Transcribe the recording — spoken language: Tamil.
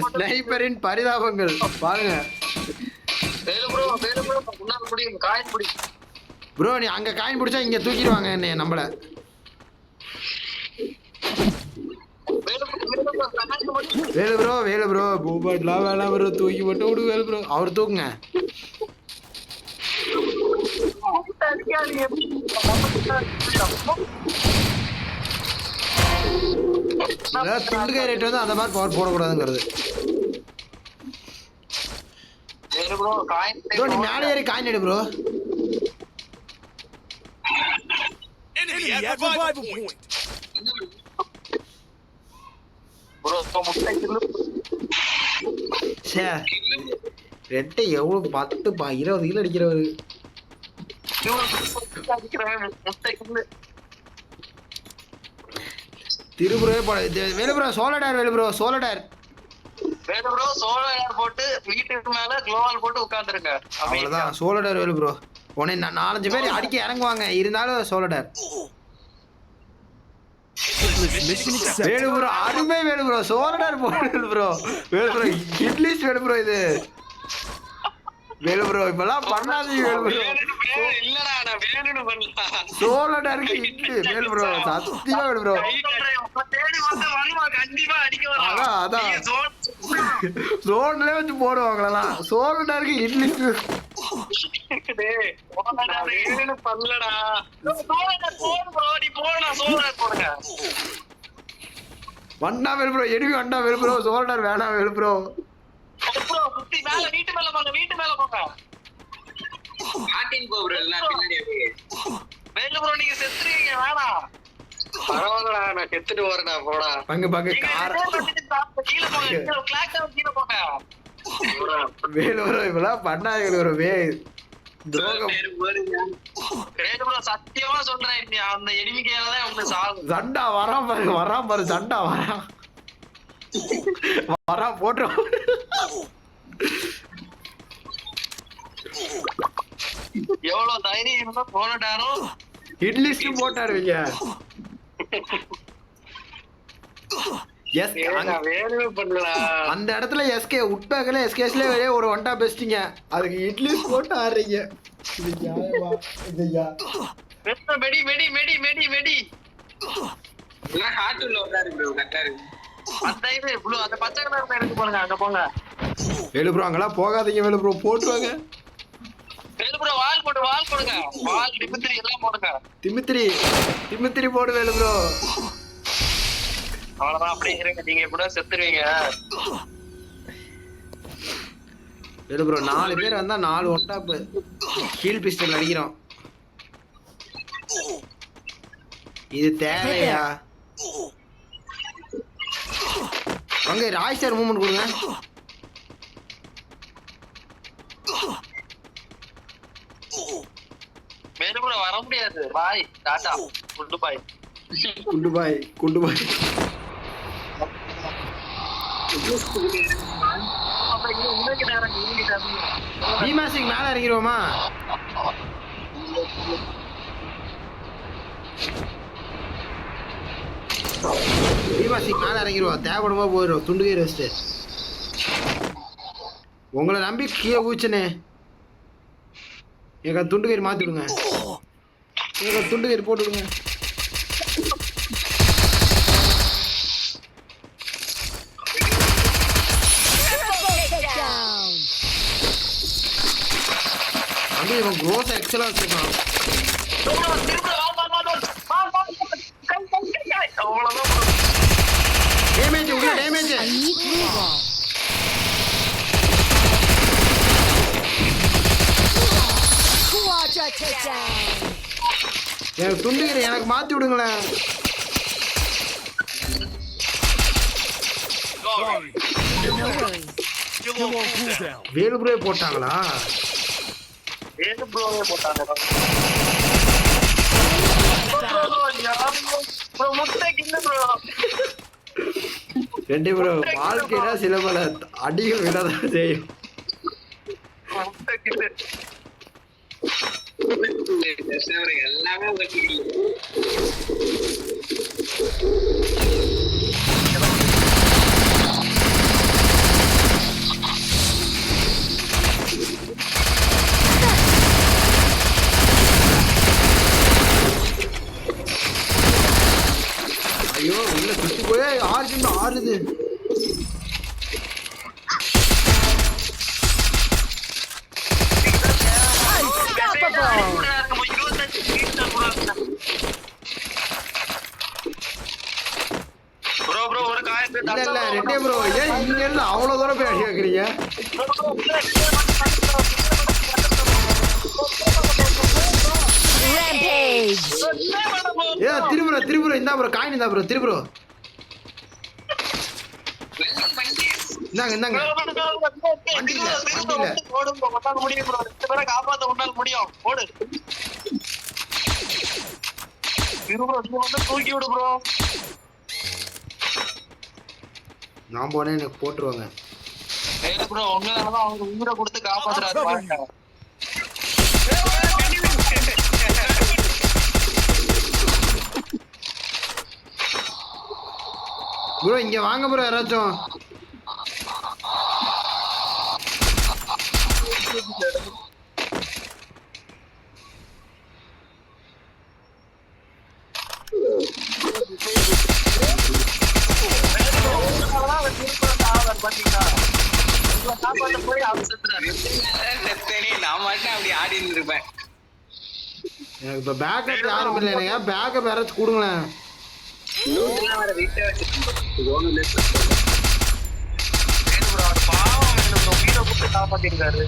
ஸ்னைப்பரின் பரிதாபங்கள் பாருங்க. ப்ரோ நீ அங்க காயின் பிடிச்சா இங்க தூக்கிடுவாங்க என்ன நம்மள. வேலு ப்ரோ பூபாட்லாம் வேணாம் ப்ரோ, தூக்கி மட்டும் விடு வேலு ப்ரோ. அவர் தூக்குங்க. துண்டுகை ரேட் வந்து அந்த மாதிரி பவர் போடக்கூடாதுங்கிறது. ப்ரோ நீ மேலே ஏறி காயின் எடு ப்ரோ. ரெட்டை எவ்வளவு 10 20 கிலோ அடிக்கிறவரு. திருபுரவே போட வேலு ப்ரோ. சோலடார் வேலு ப்ரோ. சோலடார் போட்டு வீட்டுக்கு மேல குளோவால் போட்டு உட்கார்ந்துருங்க. அவ்வளவுதான் சோலடார் வேலு ப்ரோ. உன்னை 4-5 பேர் அடிக்க இறங்குவாங்க, இருந்தாலும் சோலடார் வேலு ப்ரோ. அருமை வேலு ப்ரோ. சோலடார் போடு bro. Velu bro idlis Velu bro. இது வேலு ப்ரோ இப்பெல்லாம் பண்ணாதீங்க வேலு ப்ரோ. சோலடாருக்கு இட்லி வேலு ப்ரோ. சத்தியமா வேலு ப்ரோ. அதான் சோன்ல வச்சு போடுவாங்களா. சோலடாருக்கு இட்லி வண்டா வேலு ப்ரோ. எனிமி வண்டா வேலு ப்ரோ. சோலடார் வேணாம் வேலு ப்ரோ. வீட்டு மேல போங்க. வீட்டு மேல போங்க. வேலு ப்ரோ நீங்க செத்துறீங்க. வேணாம் பரவாயில்லடா, நான் செத்துட்டு வரேன்டா. போடா பங்கு கார கீழே போங்க. கீழே போங்க. வேலு ப்ரோ இப்பெல்லாம் பண்ணாங்க வேலு ப்ரோ. சத்தியமா சொல்றேன், அந்த எனிமிக்கையாலதான் உங்களுக்கு சாகும். சண்டா வரான் பாரு. சண்டா வரான் போட்டுரும். எவ்வளவு தைரியம் இருந்தா போனட்டாரும் இட்லிஸ்டும் போட்டாருவீங்க. அந்த இடத்துல எஸ்கே உட்பேக்கல எஸ்கேஸ்ல வெளியே ஒரு ஒன்டா பெஸ்டிங்க. அதுக்கு இட்லிஸ் போட்டு ஆடுறீங்க. வெடி வெடி வெடி வெடி வெடி அந்த பச்சை கலர் எடுத்து போங்க. அங்க போங்க வேலு ப்ரோ. அங்கெல்லாம் போகாதீங்க வேலு ப்ரோ. போட்டுவாங்க வேலு ப்ரோ. வால் போடு. வால் போடுங்க. வால் டிமித்ரி எல்லாம் போடுங்க. திமித்திரி போடு வேலு ப்ரோ. அவ்வளவுதான். அப்படிங்கிறீங்க நீங்க எப்படியா செத்துருவீங்க வேலு ப்ரோ. 4 பேர் வந்தா 4 ஒட்டா ஹீல் பிஸ்டல் அடிக்கிறோம். இது தேவையா? அங்க ராய் சார் மூவ்மெண்ட் கொடுங்க. வேலு ப்ரோ வர முடியாது. பாய் டாடா. குட் பாய். பீமாசிக் மேல இறங்கிடுவோமா? பீமாசிக் மேல இறங்கிடுவோம். தேவைப்படுமா போயிடும். துண்டுகை ரெஸ்ட். உங்களை நம்பி கீழே ஊச்சனே. எங்க துண்டுகை மாத்திடுங்க. எங்க துண்டுகை போட்டுடுங்க. இவன் க்ரோத் எக்ஸலா வச்சிருக்கான். டேமேஜ் உள்ள டேமேஜ். எனக்கு துண்டுகிற எனக்கு மாத்தி விடுங்களேன். வேலு ப்ரோ போட்டாங்களா? வேலு ப்ரோ போட்டாங்க. ரெண்டு ப்ரோ வாழ்க்கைனா சில பல அடிகள் விடாதான் செய்யும். எல்லாமே இங்க இருந்து அவ்வளவு தூரம் போய் அடி வைக்கிறீங்க. ஏ திருப்புறோம் இந்தா ப்ரோ காயின் இந்தா ப்ரோ திருப்புறோம். இந்தாங்க காப்பாத்த முடியும் ஓடு. தூக்கி விடு ப்ரோ. நான் போனேன் எனக்கு போட்டுருவாங்க. ப்ரோ உண்மையானதான் அவங்க உயிரை கொடுத்து காப்பாத்துறாரு பாருங்க. ப்ரோ இங்க வாங்க ப்ரோ யாராச்சும். எனக்கு இப்ப பேக்கப் யாரும் இல்லை. எனக்கு பேக்கப் யாராச்சும் கொடுங்களேன். பாவம் காப்பாத்திருக்காரு.